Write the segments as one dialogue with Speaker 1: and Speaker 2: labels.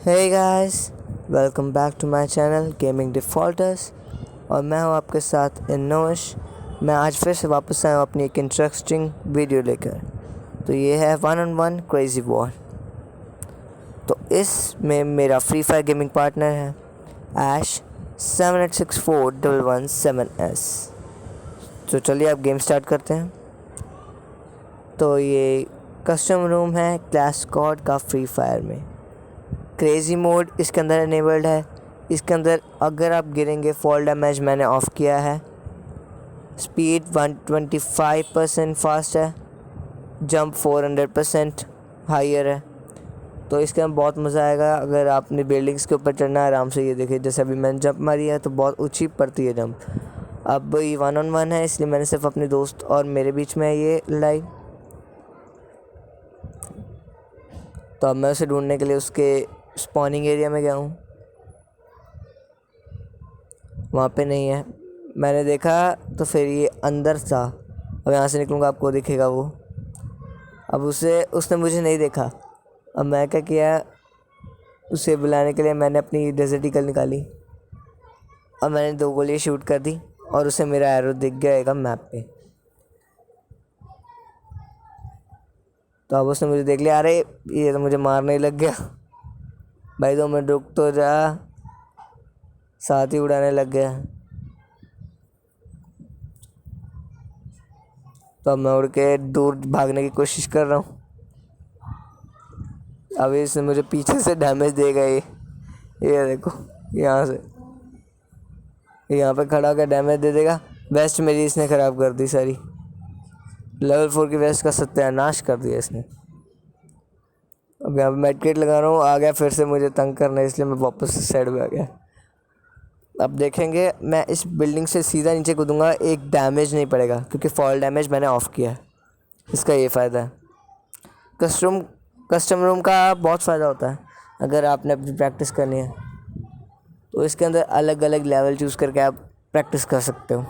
Speaker 1: Hey guys, welcome back to my channel Gaming Defaulters और मैं हूं आपके साथ इनोश। मैं आज फिर से वापस आया हूं अपनी एक इंटरेस्टिंग वीडियो लेकर। तो ये है 1-on-1 क्रेज़ी वॉर। तो इसमें मेरा फ्री फायर गेमिंग पार्टनर है ऐश 78641117S। तो चलिए अब गेम स्टार्ट करते हैं। तो ये कस्टम रूम है क्लैश स्क्वाड का फ्री फायर में। क्रेज़ी मोड इसके अंदर इनेबल्ड है। इसके अंदर अगर आप गिरेंगे फॉल डैमेज मैंने ऑफ़ किया है। स्पीड 125% फास्ट है। जंप 400% हाइयर है। तो इसके अंदर बहुत मज़ा आएगा। अगर आपने बिल्डिंग्स के ऊपर चढ़ना है आराम से, ये देखिए जैसे अभी मैंने जंप मारी है तो बहुत ऊंची पड़ती है जंप। अब ये 1-on-1 है, इसलिए मैंने सिर्फ अपने दोस्त और मेरे बीच में ये लड़ाई। तो अब मैं उसे ढूंढने के लिए उसके स्पॉनिंग एरिया में गया हूँ। वहाँ पे नहीं है, मैंने देखा तो फिर ये अंदर था। अब यहाँ से निकलूँगा आपको दिखेगा वो। अब उसने मुझे नहीं देखा। अब मैं क्या किया, उसे बुलाने के लिए मैंने अपनी डेजर्ट ईगल निकाली। अब मैंने 2 गोली शूट कर दी और उसे मेरा एरो दिख गया मैप पे। तो अब उसने मुझे देख लिया। अरे ये तो मुझे मारने ही लग गया। भाई 2 मिनट रुक तो जा, साथ ही उड़ाने लग गया। तो अब मैं उड़ के दूर भागने की कोशिश कर रहा हूँ। अभी इसने मुझे पीछे से डैमेज देगा। ये देखो, यहाँ से यहाँ पे खड़ा होकर डैमेज दे देगा। वेस्ट मेरी इसने ख़राब कर दी सारी। लेवल 4 की वेस्ट का सत्यानाश कर दिया इसने। अब यहाँ पे मेडकिट लगा रहा हूँ, आ गया फिर से मुझे तंग करना, इसलिए मैं वापस से साइड में आ गया। अब देखेंगे, मैं इस बिल्डिंग से सीधा नीचे कूदूँगा, एक डैमेज नहीं पड़ेगा क्योंकि फॉल डैमेज मैंने ऑफ़ किया है। इसका ये फ़ायदा है। कस्टम रूम का बहुत फ़ायदा होता है अगर आपने अपनी प्रैक्टिस करनी है तो इसके अंदर अलग अलग लेवल चूज़ करके आप प्रैक्टिस कर सकते हो।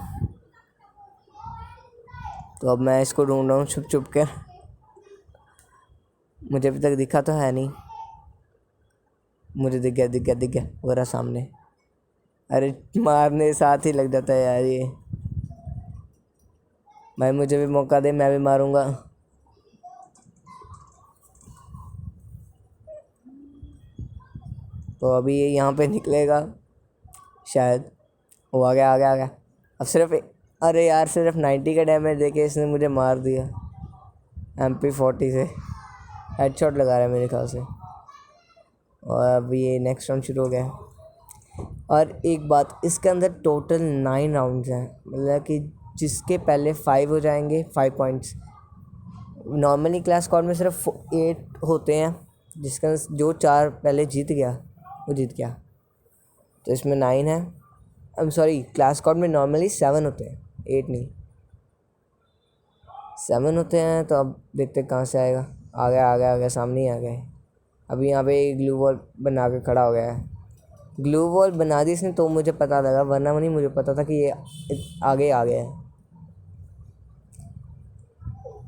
Speaker 1: तो अब मैं इसको ढूंढ रहा हूँ छुप छुप कर। मुझे अभी तक दिखा तो है नहीं। मुझे दिख गया वो रहा सामने। अरे मारने साथ ही लग जाता है यार ये। भाई मुझे भी मौका दे, मैं भी मारूंगा। तो अभी ये यहाँ पे निकलेगा शायद। वो आ गया। अब अरे यार सिर्फ 90 का डैमेज देके इसने मुझे मार दिया। MP40 से हेडशॉट लगा रहा है मेरे ख्याल से। और अब ये नेक्स्ट राउंड शुरू हो गया। और एक बात, इसके अंदर टोटल 9 राउंड्स हैं, मतलब कि जिसके पहले 5 हो जाएंगे 5 पॉइंट्स। नॉर्मली क्लास स्क्वाड में सिर्फ 8 होते हैं, जिसका जो 4 पहले जीत गया वो जीत गया। तो इसमें 9 है। सॉरी, क्लास स्क्वाड में नॉर्मली 7 होते हैं, 8 नहीं, 7 होते हैं। तो अब देखते कहाँ से आएगा। आ गया, सामने ही आ गए। अभी यहाँ पे ग्लू वॉल बना के खड़ा हो गया है। ग्लू वॉल बना दी इसने तो मुझे पता लगा, वरना नहीं मुझे पता था कि ये आगे आ गया है।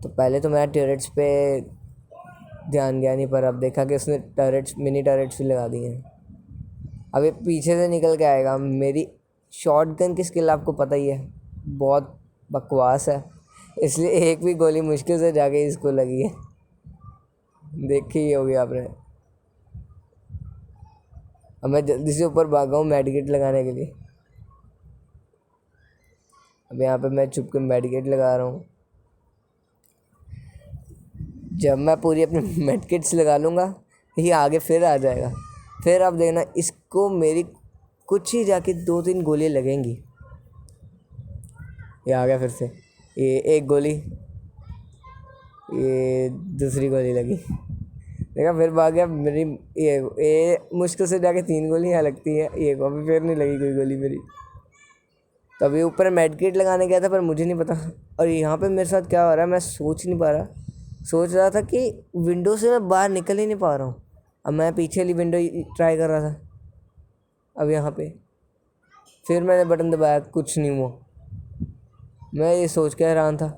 Speaker 1: तो पहले तो मेरा टर्रेट्स पे ध्यान गया नहीं, पर अब देखा कि उसने मिनी टर्रेट्स भी लगा दिए हैं। अब ये पीछे से निकल के आएगा। मेरी शॉटगन की स्किल आपको पता ही है, बहुत बकवास है, इसलिए एक भी गोली मुश्किल से जाके इसको लगी है। देखी ही होगी आपने। अब मैं जल्दी से ऊपर भागा हूँ मेडिकेट लगाने के लिए। अब यहाँ पे मैं छुप के मेडिकेट लगा रहा हूँ। जब मैं पूरी अपनी मेडिकेट्स लगा लूँगा ये आगे फिर आ जाएगा। फिर आप देखना, इसको मेरी कुछ ही जाके 2-3 गोलियाँ लगेंगी। ये आ गया फिर से। ये एक गोली, ये दूसरी गोली लगी, देखा फिर भाग गया। मेरी ये मुश्किल से जाके 3 गोलियाँ लगती हैं, ये अभी फिर नहीं लगी कोई गोली मेरी। तभी ऊपर मेडकिट लगाने गया था पर मुझे नहीं पता। और यहाँ पे मेरे साथ क्या हो रहा है मैं सोच नहीं पा रहा। सोच रहा था कि विंडो से मैं बाहर निकल ही नहीं पा रहा हूँ। अब मैं पीछे वाली विंडो ट्राई कर रहा था। अब यहाँ पे फिर मैंने बटन दबाया, कुछ नहीं हुआ। मैं ये सोच के हैरान था।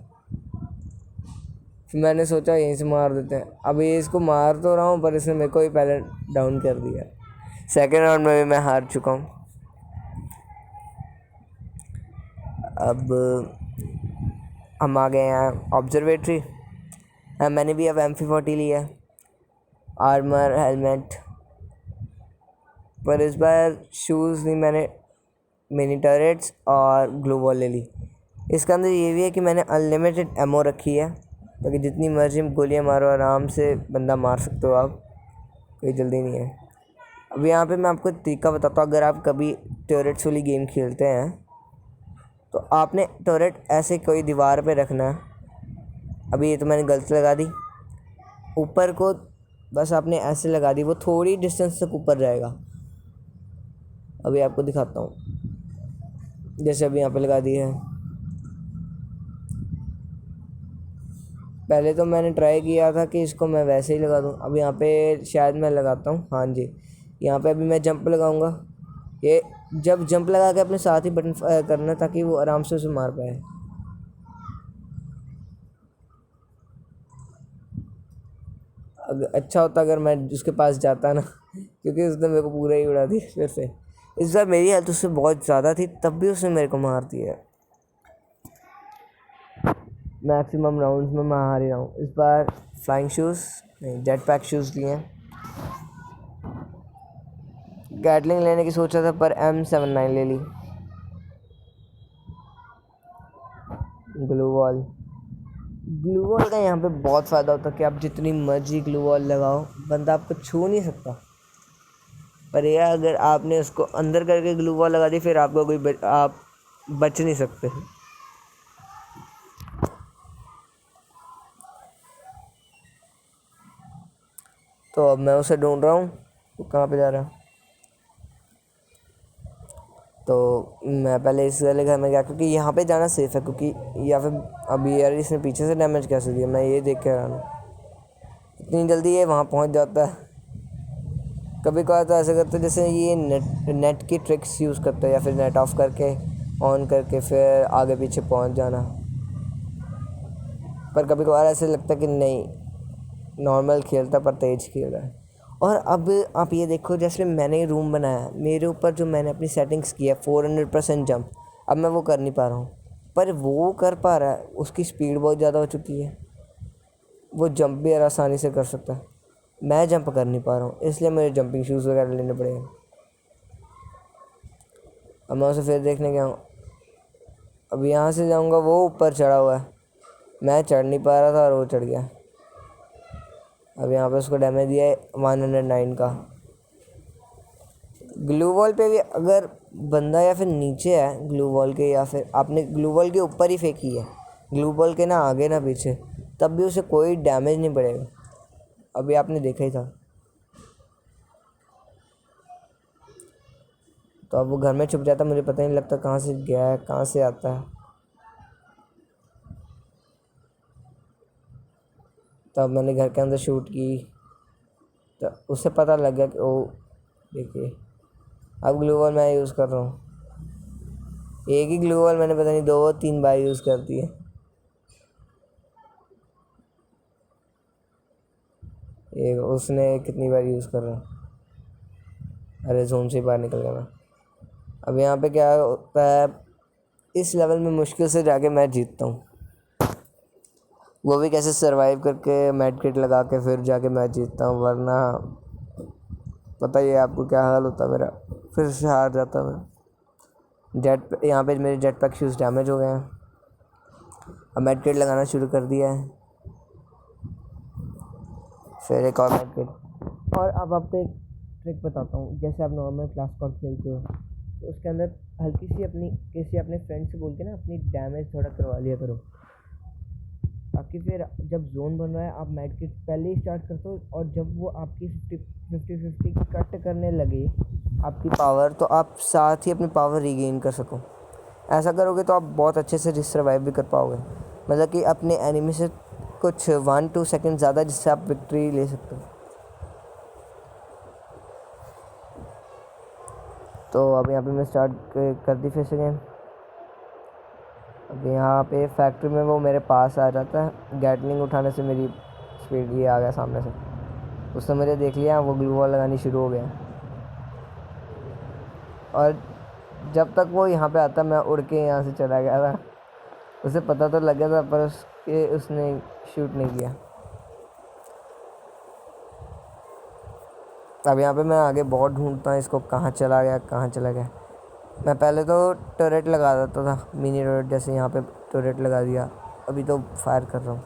Speaker 1: फिर मैंने सोचा यहीं से मार देते हैं। अब ये इसको मार तो रहा हूँ पर इसने मेरे को ही पहले डाउन कर दिया। सेकेंड राउंड में भी मैं हार चुका हूँ। अब हम आ गए हैं ऑब्जर्वेटरी। मैंने भी अब MP40 लिया है, आर्मर हेलमेट, पर इस बार शूज़ नहीं, मैंने मिनी टर्रेट्स और ग्लू वॉल ले ली। इसके अंदर ये भी है कि मैंने अनलिमिटेड एमो रखी है, ताकि जितनी मर्जी गोलियां मारो आराम से बंदा मार सकते हो आप, कोई जल्दी नहीं है। अब यहाँ पे मैं आपको तरीका बताता हूँ। अगर आप कभी टर्रेट्स वाली गेम खेलते हैं तो आपने टर्रेट ऐसे कोई दीवार पे रखना है। अभी ये तो मैंने गलत लगा दी, ऊपर को बस आपने ऐसे लगा दी, वो थोड़ी डिस्टेंस तक ऊपर जाएगा। अभी आपको दिखाता हूँ, जैसे अभी यहाँ पे लगा दी है। पहले तो मैंने ट्राई किया था कि इसको मैं वैसे ही लगा दूँ। अब यहाँ पे शायद मैं लगाता हूँ, हाँ जी। यहाँ पे अभी मैं जंप लगाऊंगा। ये जब जंप लगा के अपने साथ ही बटन करना, ताकि वो आराम से उसे मार पाए। अच्छा होता अगर मैं उसके पास जाता ना, क्योंकि उसने मेरे को पूरा ही उड़ा दिया फिर से। इस बार मेरी हेल्थ उससे बहुत ज़्यादा थी, तब भी उसने मेरे को मार दिया। मैक्सिमम राउंड्स में मैं हार ही रहा हूँ। इस बार फ्लाइंग शूज़ नहीं, जेट पैक शूज़ लिए हैं। गैटलिंग लेने की सोचा था पर M79 ले ली। ग्लू वॉल का यहाँ पे बहुत फ़ायदा होता है कि आप जितनी मर्जी ग्लू वॉल लगाओ, बंदा आपको छू नहीं सकता। पर यह अगर आपने उसको अंदर करके ग्लू वॉल लगा दी, फिर आपको आप बच नहीं सकते। तो अब मैं उसे ढूंढ रहा हूँ, वो कहाँ पे जा रहा है। तो मैं पहले इस वाले घर में गया, क्योंकि यहाँ पे जाना सेफ़ है। क्योंकि या फिर अभी यार इसने पीछे से डैमेज कैसे दिया, मैं ये देख के रहा हूँ। इतनी जल्दी ये वहाँ पहुँच जाता है। कभी कभार तो ऐसा करता है जैसे ये नेट की ट्रिक्स यूज़ करता है, या फिर नेट ऑफ करके ऑन करके फिर आगे पीछे पहुँच जाना। पर कभी कभार ऐसे लगता है कि नहीं, नॉर्मल खेलता पर तेज खेल रहा है। और अब आप ये देखो, जैसे मैंने रूम बनाया, मेरे ऊपर जो मैंने अपनी सेटिंग्स की है 400% जंप, अब मैं वो कर नहीं पा रहा हूँ। पर वो कर पा रहा है, उसकी स्पीड बहुत ज़्यादा हो चुकी है, वो जंप भी आसानी से कर सकता है। मैं जंप कर नहीं पा रहा हूँ, इसलिए मुझे जंपिंग शूज़ वगैरह लेने पड़ेंगे। अब मैं उसे फिर देखने गया हूँ। अब यहाँ से जाऊँगा, वो ऊपर चढ़ा हुआ है, मैं चढ़ नहीं पा रहा था और वो चढ़ गया। अब यहाँ पे उसको डैमेज दिया है 109 का। ग्लू वॉल पे भी अगर बंदा या फिर नीचे है ग्लू वॉल के, या फिर आपने ग्लू वॉल के ऊपर ही फेंकी है, ग्लू वॉल के ना आगे ना पीछे, तब भी उसे कोई डैमेज नहीं पड़ेगा। अभी आपने देखा ही था। तो अब वो घर में छुप जाता, मुझे पता नहीं लगता कहाँ से गया है, कहाँ से आता है। तब मैंने घर के अंदर शूट की, तो उससे पता लग गया कि ओ देखिए, अब ग्लू वॉल मैं यूज़ कर रहा हूँ। एक ही ग्लू वॉल मैंने पता नहीं 2-3 बार यूज़ करती है। ये उसने कितनी बार यूज़ कर रहा है। अरे जोन से बाहर निकल गया मैं। अब यहाँ पे क्या होता है, इस लेवल में मुश्किल से जाके मैं जीतता हूँ, वो भी कैसे सरवाइव करके मेड किट लगा के फिर जाके मैच जीतता हूँ। वरना पता ही है आपको क्या हाल होता मेरा, फिर से हार जाता मैं। यहाँ पे मेरे जेट पैक शूज़ डैमेज हो गए हैं। अब मेड किट लगाना शुरू कर दिया है, फिर एक और मेड किट। और अब आपको एक ट्रिक बताता हूँ। जैसे आप नॉर्मल क्लास स्क्वाड खेलते हो, तो उसके अंदर हल्की सी किसी अपने फ्रेंड से बोल के ना अपनी डैमेज थोड़ा करवा लिया करो, ताकि फिर जब जोन बन रहा है आप मेड किट पहले ही स्टार्ट करते हो, और जब वो आपकी 50-50 कट करने लगे आपकी पावर, तो आप साथ ही अपनी पावर रीगेन कर सको। ऐसा करोगे तो आप बहुत अच्छे से सर्वाइव भी कर पाओगे, मतलब कि अपने एनिमी से कुछ 1-2 सेकंड ज़्यादा, जिससे आप विक्ट्री ले सकते हो। तो अब यहाँ पे मैं स्टार्ट कर दी फिर से गेम। अब यहाँ पे फैक्ट्री में वो मेरे पास आ जाता है, गैटलिंग उठाने से मेरी स्पीड ये आ गया सामने से, उसने मुझे देख लिया, वो ग्लू वॉल लगानी शुरू हो गया। और जब तक वो यहाँ पे आता मैं उड़ के यहाँ से चला गया था, उसे पता तो लग गया था पर उसने शूट नहीं किया। अब यहाँ पे मैं आगे बहुत ढूंढता हूँ इसको, कहाँ चला गया कहाँ चला गया। मैं पहले तो टर्रेट लगा देता था, मिनी टर्रेट जैसे यहाँ पे टर्रेट लगा दिया, अभी तो फायर कर रहा हूँ।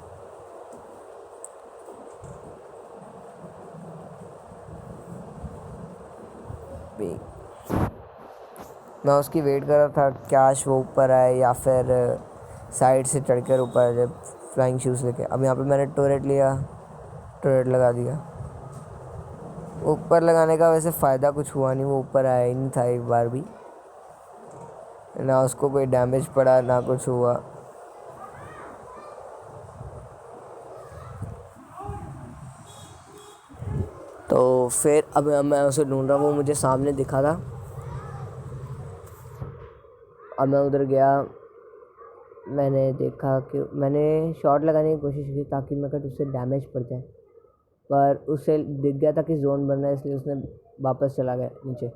Speaker 1: मैं उसकी वेट कर रहा था कैश वो ऊपर आए या फिर साइड से चढ़कर ऊपर जब फ्लाइंग शूज़ लेके। अब यहाँ पे मैंने टर्रेट लिया, टर्रेट लगा दिया। ऊपर लगाने का वैसे फ़ायदा कुछ हुआ नहीं, वो ऊपर आया ही नहीं था एक बार भी, ना उसको कोई डैमेज पड़ा ना कुछ हुआ। तो फिर अब मैं उसे ढूंढ रहा हूँ, वो मुझे सामने दिखा था। अब मैं उधर गया, मैंने देखा कि मैंने शॉट लगाने की कोशिश की ताकि मैं कहीं उससे डैमेज पड़ जाए, पर उसे दिख गया था कि जोन बन रहा है, इसलिए उसने वापस चला गया नीचे।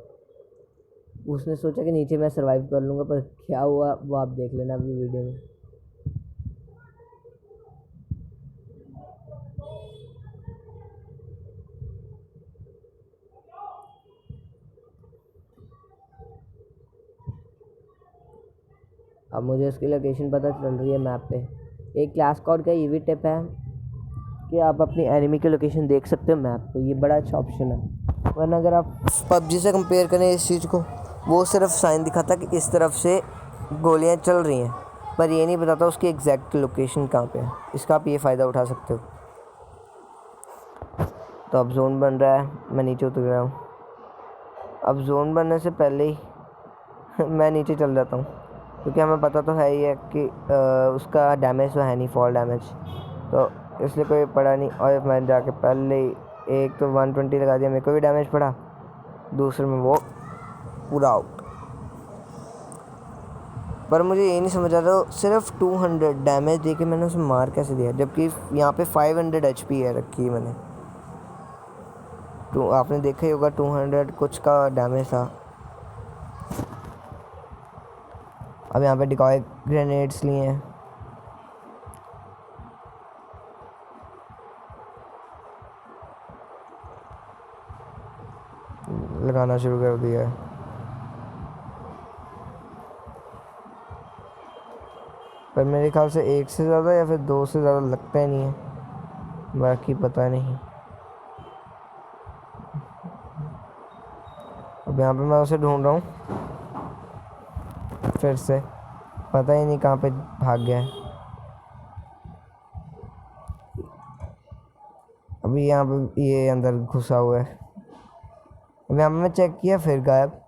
Speaker 1: उसने सोचा कि नीचे मैं सर्वाइव कर लूँगा, पर क्या हुआ वो आप देख लेना अभी वीडियो में। अब मुझे उसकी लोकेशन पता चल रही है मैप पे। एक क्लास कोड का ईवी टिप है कि आप अपनी एनिमी की लोकेशन देख सकते हो मैप पे, ये बड़ा अच्छा ऑप्शन है। वरना अगर आप पबजी से कंपेयर करें इस चीज़ को, वो सिर्फ साइन दिखाता कि इस तरफ से गोलियां चल रही हैं, पर ये नहीं बताता उसकी एग्जैक्ट लोकेशन कहाँ पे है। इसका आप ये फ़ायदा उठा सकते हो। तो अब जोन बन रहा है, मैं नीचे उतर रहा हूँ। अब जोन बनने से पहले ही मैं नीचे चल जाता हूँ, क्योंकि हमें पता तो है ही है कि उसका डैमेज तो है नहीं, फॉल डैमेज, तो इसलिए कोई पड़ा नहीं। और मैंने जाके पहले ही एक तो 120 लगा दिया, मेरे को भी डैमेज पड़ा, दूसरे में वो पूरा आउट। पर मुझे ये नहीं समझ आ रहा सिर्फ 200 डैमेज दे के मैंने उसे मार कैसे दिया, जबकि यहाँ पे 500 HP है रखी है मैंने। तो आपने देखा ही होगा 200 कुछ का डैमेज था। अब यहाँ पे डिकॉय ग्रेनेड्स लिए हैं, लगाना शुरू कर दिया है। पर मेरे ख्याल से एक से ज़्यादा या फिर दो से ज़्यादा लगता ही नहीं है, बाकी पता नहीं। अब यहाँ पे मैं उसे ढूंढ रहा हूँ, फिर से पता ही नहीं कहाँ पे भाग गया है। अभी यहाँ पे ये अंदर घुसा हुआ है। अब यहाँ पे मैं चेक किया, फिर गायब।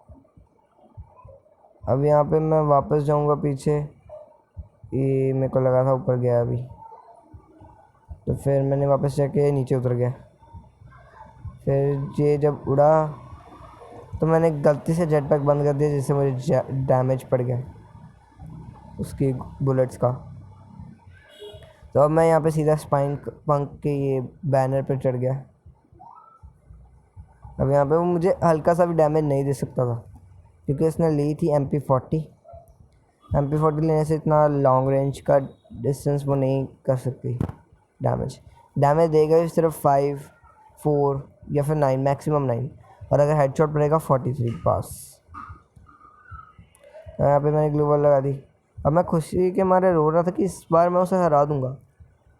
Speaker 1: अब यहाँ पे मैं वापस जाऊँगा पीछे, ये मेरे को लगा था ऊपर गया अभी, तो फिर मैंने वापस चेक किया, नीचे उतर गया। फिर ये जब उड़ा तो मैंने गलती से जेट पैक बंद कर दिया, जिससे मुझे डैमेज पड़ गया उसकी बुलेट्स का। तो अब मैं यहाँ पे सीधा स्पाइन पंक के ये बैनर पे चढ़ गया। अब यहाँ पे वो मुझे हल्का सा भी डैमेज नहीं दे सकता था, क्योंकि उसने ली थी MP40। MP40 लेने से इतना लॉन्ग रेंज का डिस्टेंस वो नहीं कर सकती डैमेज देगा भी सिर्फ 5, 4 या फिर 9, मैक्सिमम 9, और अगर हेडशॉट पड़ेगा 43 पास। यहाँ पे मैंने ग्लू वॉल लगा दी। अब मैं खुशी के मारे रो रहा था कि इस बार मैं उसे हरा दूंगा,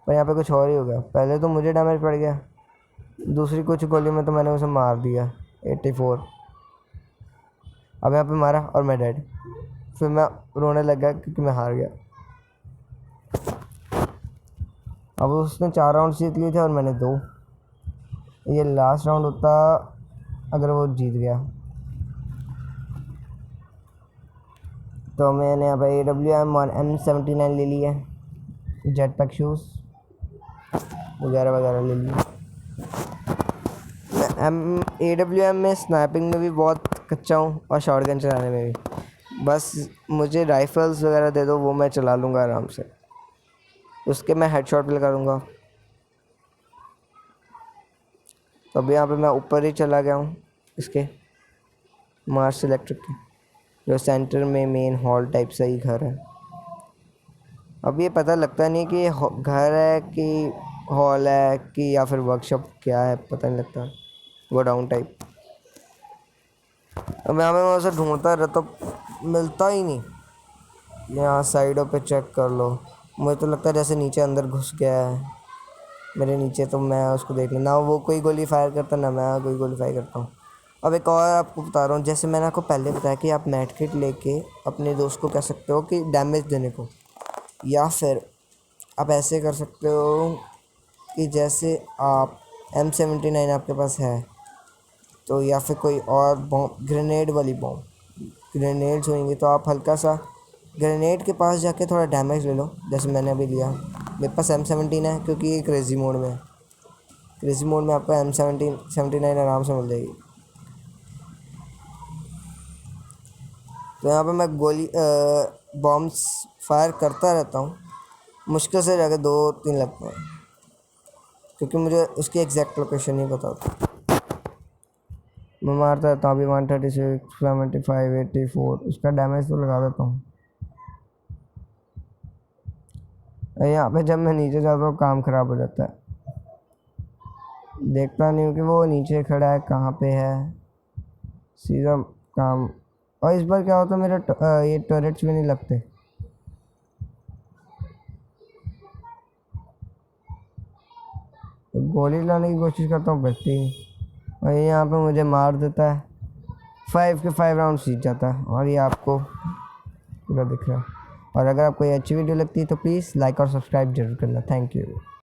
Speaker 1: पर यहाँ पे कुछ और ही हो गया। पहले तो मुझे डैमेज पड़ गया, दूसरी कुछ गोली में तो मैंने उसे मार दिया 84। अब यहाँ पे मारा और मैं डेड। फिर मैं रोने लग गया क्योंकि मैं हार गया। अब उसने 4 राउंड जीत लिए थे और मैंने 2। ये लास्ट राउंड होता अगर वो जीत गया। तो मैंने यहाँ पे AWM और M79 ले लिया, जेट पैक शूज़ वगैरह वगैरह ले लिए। मैं AWM में स्नैपिंग में भी बहुत कच्चा हूँ और शॉटगन चलाने में भी। बस मुझे राइफल्स वगैरह दे दो, वो मैं चला लूँगा आराम से, उसके मैं हेडशॉट भी लगा लूँगा। तो अभी यहाँ पे मैं ऊपर ही चला गया हूँ इसके मार्स इलेक्ट्रिक के, जो सेंटर में मेन हॉल टाइप सा ही घर है। अब ये पता लगता नहीं कि ये घर है कि हॉल है कि या फिर वर्कशॉप, क्या है पता नहीं लगता, गोडाउन टाइप। अब यहाँ पे मैं उसे ढूंढता रहता, मिलता ही नहीं। यहाँ साइडों पे चेक कर लो, मुझे तो लगता है जैसे नीचे अंदर घुस गया है मेरे नीचे, तो मैं उसको देख लूँ ना, वो कोई गोली फायर करता ना मैं कोई गोली फायर करता हूँ। अब एक और आपको बता रहा हूँ, जैसे मैंने आपको पहले बताया कि आप मेड किट लेके अपने दोस्त को कह सकते हो कि डैमेज देने को, या फिर आप ऐसे कर सकते हो कि जैसे आप M79 आपके पास है तो, या फिर कोई और बॉम्ब, ग्रेनेड वाली बॉम्ब, ग्रेनेड्स होंगे तो आप हल्का सा ग्रेनेड के पास जाके थोड़ा डैमेज ले लो, जैसे मैंने अभी लिया। मेरे पास M17 है क्योंकि ये क्रेज़ी मोड में है, क्रेज़ी मोड में आपको M79 आराम से मिल जाएगी। तो यहाँ पे मैं गोली बॉम्ब्स फायर करता रहता हूँ, मुश्किल से जाकर 2-3 लगते हैं, क्योंकि मुझे उसकी एग्जैक्ट लोकेशन नहीं पता होती। मैं मारता रहता हूँ, अभी 136, 75, 84 उसका डैमेज तो लगा देता हूँ। यहाँ पे जब मैं नीचे जाता हूँ काम ख़राब हो जाता है, देखता नहीं हूँ कि वो नीचे खड़ा है कहाँ पे है, सीधा काम। और इस बार क्या होता है, मेरा ये टर्रेट्स भी नहीं लगते। तो गोली लाने की कोशिश करता हूँ, बचती नहीं, और ये यहाँ पे मुझे मार देता है। 5 के 5 राउंड जीत जाता है, और ये आपको पूरा दिख रहा है। और अगर आपको ये अच्छी वीडियो लगती है तो प्लीज़ लाइक और सब्सक्राइब जरूर करना। Thank you.